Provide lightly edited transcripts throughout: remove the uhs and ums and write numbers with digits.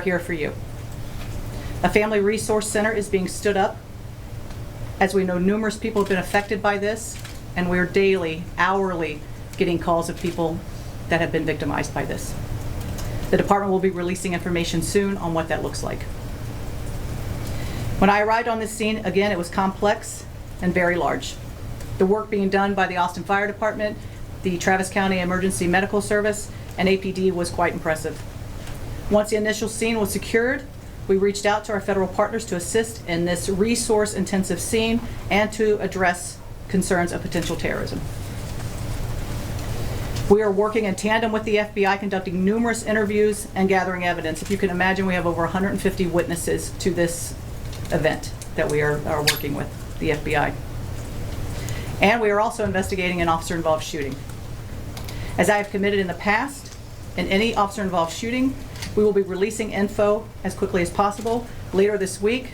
here for you. A family resource center is being stood up. As we know, numerous people have been affected by this, and we're daily, hourly, getting calls of people that have been victimized by this. The department will be releasing information soon on what that looks like. When I arrived on this scene, again, it was complex and very large. The work being done by the Austin Fire Department, the Travis County Emergency Medical Service, and APD was quite impressive. Once the initial scene was secured, we reached out to our federal partners to assist in this resource-intensive scene and to address concerns of potential terrorism. We are working in tandem with the FBI, conducting numerous interviews and gathering evidence. If you can imagine, we have over 150 witnesses to this event that we are working with the FBI. And we are also investigating an officer-involved shooting. As I have committed in the past, in any officer-involved shooting, we will be releasing info as quickly as possible. Later this week,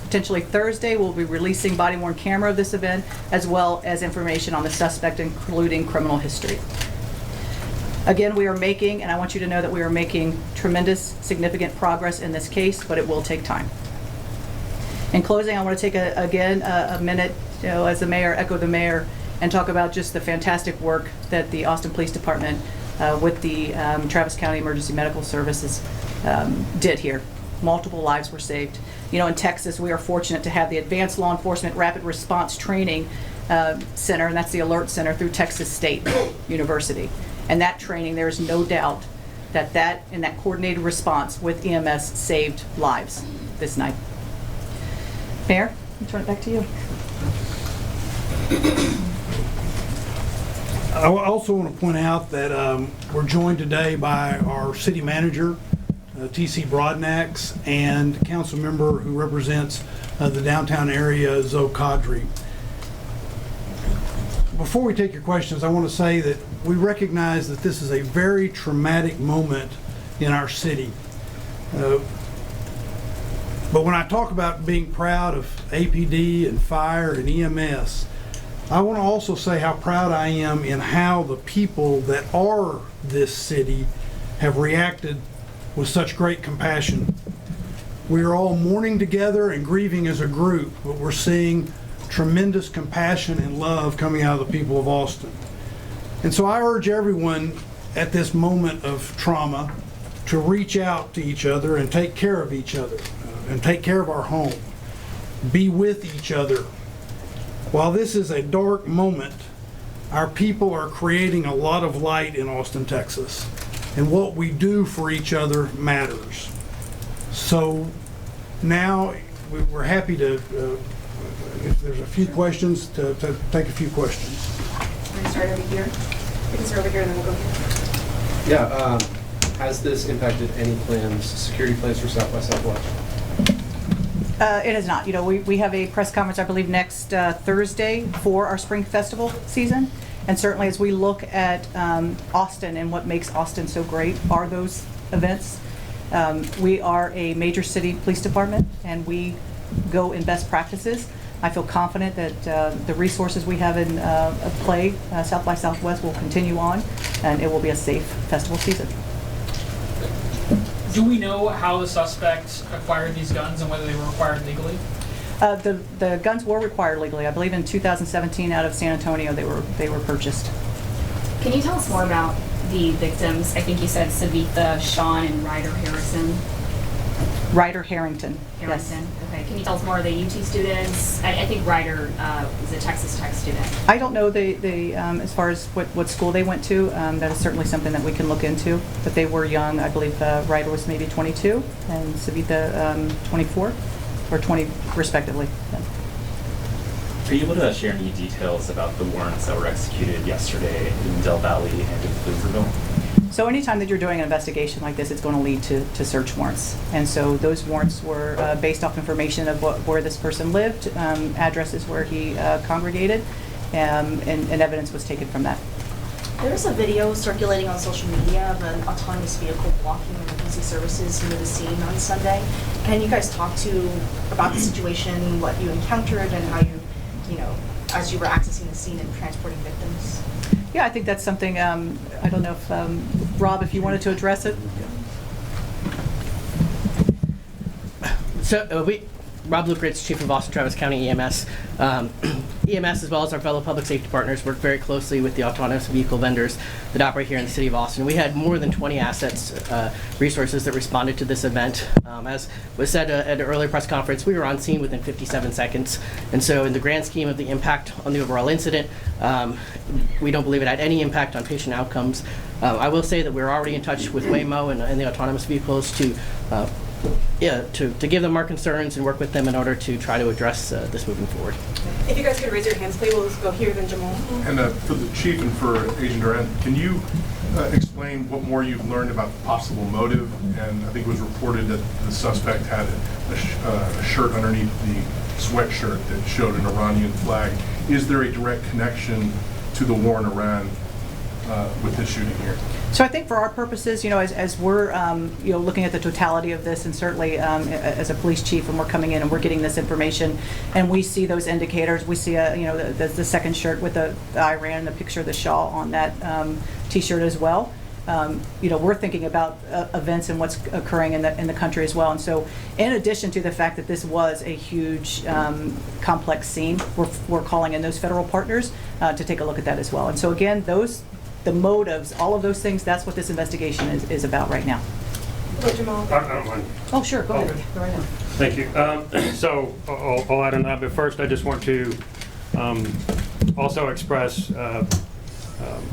potentially Thursday, we'll be releasing body-worn camera of this event, as well as information on the suspect, including criminal history. Again, we are making, and I want you to know that we are making tremendous, significant progress in this case, but it will take time. In closing, I want to take a minute, as the mayor, echo the mayor, and talk about just the fantastic work that the Austin Police Department with the Travis County Emergency Medical Services did here. Multiple lives were saved. You know, in Texas, we are fortunate to have the Advanced Law Enforcement Rapid Response Training Center, and that's the Alert Center through Texas State University. And that training, there is no doubt that in that coordinated response with EMS saved lives this night. Mayor, I'll turn it back to you. I also want to point out that we're joined today by our city manager, T.C. Broadnax, and council member who represents the downtown area, Zoe Kadri. Before we take your questions, I want to say that we recognize that this is a very traumatic moment in our city. But when I talk about being proud of APD and fire and EMS, I want to also say how proud I am in how the people that are this city have reacted with such great compassion. We are all mourning together and grieving as a group, but we're seeing tremendous compassion and love coming out of the people of Austin. And so I urge everyone at this moment of trauma to reach out to each other and take care of each other and take care of our home. Be with each other. While this is a dark moment, our people are creating a lot of light in Austin, Texas. And what we do for each other matters. So now we're happy to, if there's a few questions, to take a few questions. We're going to start over here. We can start over here and then we'll go here. Yeah, has this impacted any plans, security plans for South by Southwest? It has not. You know, we have a press conference, I believe, next Thursday for our spring festival season. And certainly as we look at Austin and what makes Austin so great are those events. We are a major city police department and we go in best practices. I feel confident that the resources we have in play, South by Southwest, will continue on and it will be a safe festival season. Do we know how the suspect acquired these guns and whether they were acquired legally? The guns were required legally. I believe in 2017 out of San Antonio they were purchased. Can you tell us more about the victims? I think you said Savitha, Sean, and Ryder Harrison. Ryder Harrington. Yes. Okay. Can you tell us more? Are they UT students? I think Ryder was a Texas Tech student. I don't know as far as what school they went to. That is certainly something that we can look into. But they were young. I believe Ryder was maybe 22 and Savitha 24 or 20 respectively. Yeah. Are you able to share any details about the warrants that were executed yesterday in Del Valley and in Pflugerville? So anytime that you're doing an investigation like this, it's going to lead to search warrants. And so those warrants were based off information of where this person lived, addresses where he congregated, and evidence was taken from that. There's a video circulating on social media of an autonomous vehicle blocking emergency services near the scene on Sunday. Can you guys talk about the situation, what you encountered, and how you know, as you were accessing the scene and transporting victims? Yeah, I think that's something, I don't know if, Rob, if you wanted to address it. Rob Lukritz, Chief of Austin Travis County EMS. EMS, as well as our fellow public safety partners, work very closely with the autonomous vehicle vendors that operate here in the city of Austin. We had more than 20 assets, resources that responded to this event. As was said at an earlier press conference, we were on scene within 57 seconds. And so in the grand scheme of the impact on the overall incident, we don't believe it had any impact on patient outcomes. I will say that we're already in touch with Waymo and the autonomous vehicles to give them our concerns and work with them in order to try to address this moving forward. If you guys could raise your hands, please, we'll go here, then Jamal. And for the chief and for Agent Duran, can you explain what more you've learned about the possible motive? And I think it was reported that the suspect had a shirt underneath the sweatshirt that showed an Iranian flag. Is there a direct connection to the war in Iran with this shooting here? So I think for our purposes, as we're, looking at the totality of this, and certainly as a police chief, and we're coming in and we're getting this information, and we see those indicators, we see the second shirt with the Iran, the picture of the Shah on that T-shirt as well. We're thinking about events and what's occurring in the country as well. And so, in addition to the fact that this was a huge, complex scene, we're calling in those federal partners to take a look at that as well. And so again, the motives, all of those things, that's what this investigation is about right now. Go, Jamal. I don't mind. Oh, sure, go ahead. Go right ahead. Thank you. So I'll add on that, but first I just want to also express our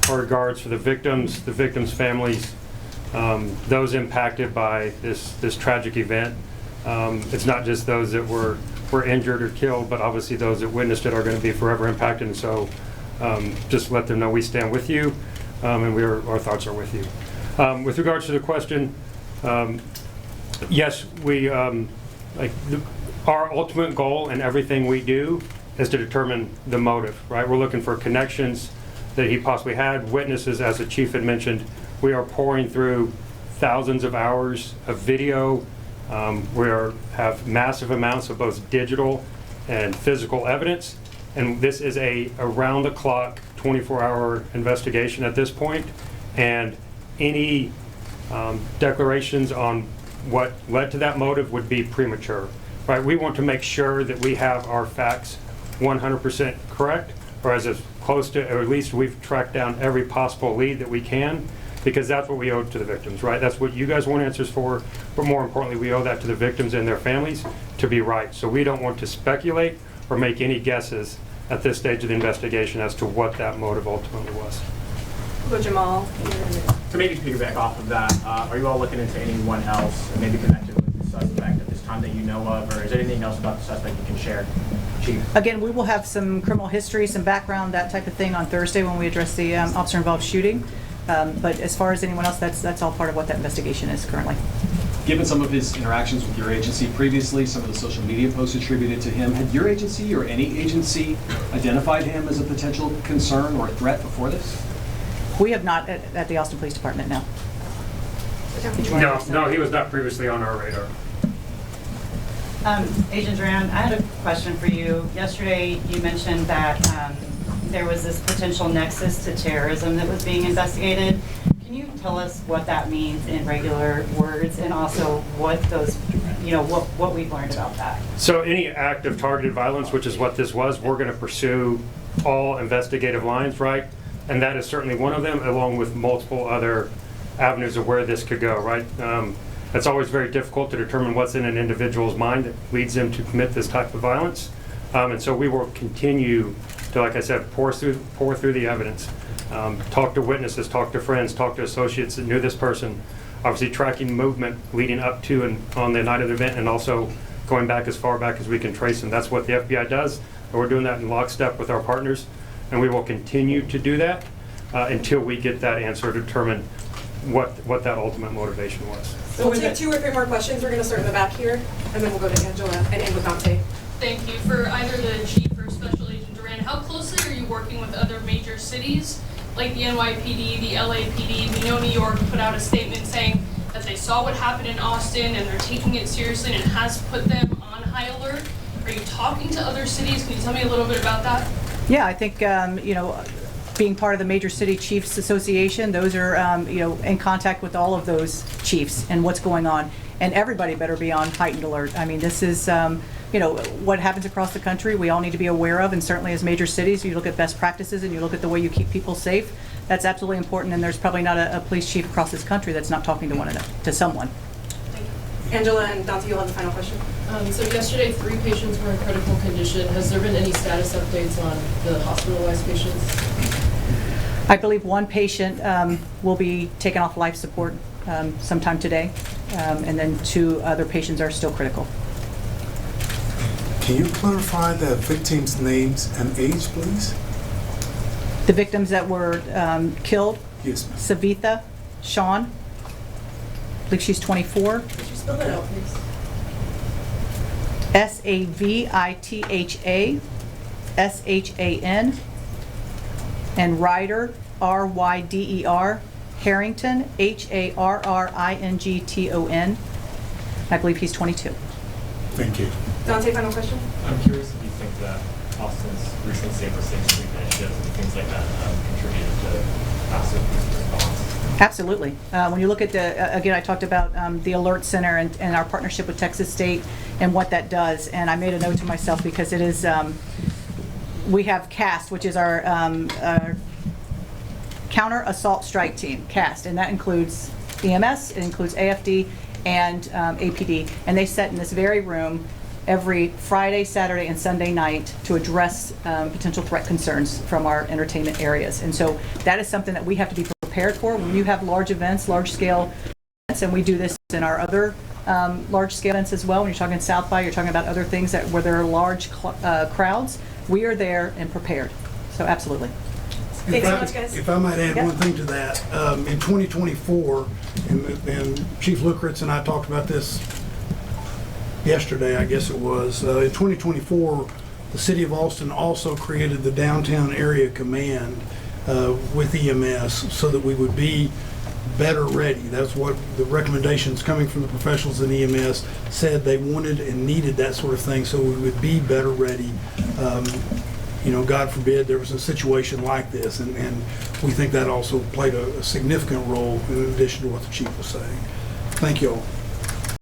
regards for the victims' families, those impacted by this tragic event. It's not just those that were injured or killed, but obviously those that witnessed it are going to be forever impacted. And so just let them know we stand with you, and our thoughts are with you. With regards to the question, yes, we our ultimate goal in everything we do is to determine the motive, right? We're looking for connections that he possibly had, witnesses, as the chief had mentioned. We are pouring through thousands of hours of video. We have massive amounts of both digital and physical evidence. And this is a around-the-clock, 24-hour investigation at this point. And any declarations on what led to that motive would be premature, right? We want to make sure that we have our facts 100% correct, or as close to, or at least we've tracked down every possible lead that we can, because that's what we owe to the victims, right? That's what you guys want answers for, but more importantly, we owe that to the victims and their families to be right. So we don't want to speculate or make any guesses at this stage of the investigation as to what that motive ultimately was. Go, Jamal. To maybe piggyback off of that, are you all looking into anyone else maybe connected with the suspect at this time that you know of, or is there anything else about the suspect you can share? Chief. Again, we will have some criminal history, some background, that type of thing on Thursday when we address the officer-involved shooting. But as far as anyone else, that's all part of what that investigation is currently. Given some of his interactions with your agency previously, some of the social media posts attributed to him, had your agency or any agency identified him as a potential concern or a threat before this? We have not at the Austin Police Department, no. No, he was not previously on our radar. Agent Duran, I had a question for you. Yesterday, you mentioned that there was this potential nexus to terrorism that was being investigated. Can you tell us what that means in regular words, and also what those, what we've learned about that? So any act of targeted violence, which is what this was, we're going to pursue all investigative lines, right? And that is certainly one of them, along with multiple other avenues of where this could go, right? It's always very difficult to determine what's in an individual's mind that leads them to commit this type of violence. And so we will continue to, like I said, pour through the evidence, talk to witnesses, talk to friends, talk to associates that knew this person, obviously tracking movement leading up to and on the night of the event, and also going back as far back as we can trace them. That's what the FBI does, and we're doing that in lockstep with our partners, and we will continue to do that until we get that answer to determine what that ultimate motivation was. So we'll take 2 or 3 more questions. We're going to start in the back here, and then we'll go to Angela and Anglicante. Thank you. For either the Chief or Special Agent Duran, how closely are you working with other major cities like the NYPD, the LAPD? We know New York put out a statement saying that they saw what happened in Austin and they're taking it seriously, and it has put them on high alert. Are you talking to other cities? Can you tell me a little bit about that? Yeah, I think, being part of the Major City Chiefs Association, those are, in contact with all of those chiefs and what's going on. and everybody better be on heightened alert. I mean, this is, you know, what happens across the country, we all need to be aware of, and certainly as major cities, you look at best practices and you look at the way you keep people safe. That's absolutely important, and there's probably not a police chief across this country that's not talking to one another, to someone. Angela and Dante, you'll have the final question. So yesterday, 3 patients were in critical condition. Has there been any status updates on the hospitalized patients? I believe one patient will be taken off life support sometime today, and then 2 other patients are still critical. Can you clarify the victims' names and age, please? The victims that were killed? Yes, ma'am. Savitha Sean, I believe she's 24. Could you spell that out, please? Savitha Shan, and Ryder, Ryder, Harrington, Harrington. I believe he's 22. Thank you. Dante, final question? I'm curious if you think that Austin's recent Safer State Street initiatives and things like that contributed to faster police response. Absolutely. When you look at again, I talked about the Alert Center and our partnership with Texas State and what that does. And I made a note to myself because it is, we have CAST, which is our Counter Assault Strike Team, CAST, and that includes EMS, it includes AFD, and APD. And they sit in this very room every Friday, Saturday, and Sunday night to address potential threat concerns from our entertainment areas. And so that is something that we have to be prepared for. When you have large events, large-scale events, and we do this in our other large-scale events as well. When you're talking South by, you're talking about other things that where there are large crowds, we are there and prepared. So absolutely. Thanks so much, guys. If I might add Yep. one thing to that, in 2024, and Chief Lukritz and I talked about this yesterday, I guess it was, in 2024, the City of Austin also created the Downtown Area Command with EMS so that we would be better ready. That's what the recommendations coming from the professionals in EMS said they wanted and needed, that sort of thing, so we would be better ready. You know, God forbid there was a situation like this, and we think that also played a significant role in addition to what the chief was saying. Thank you all.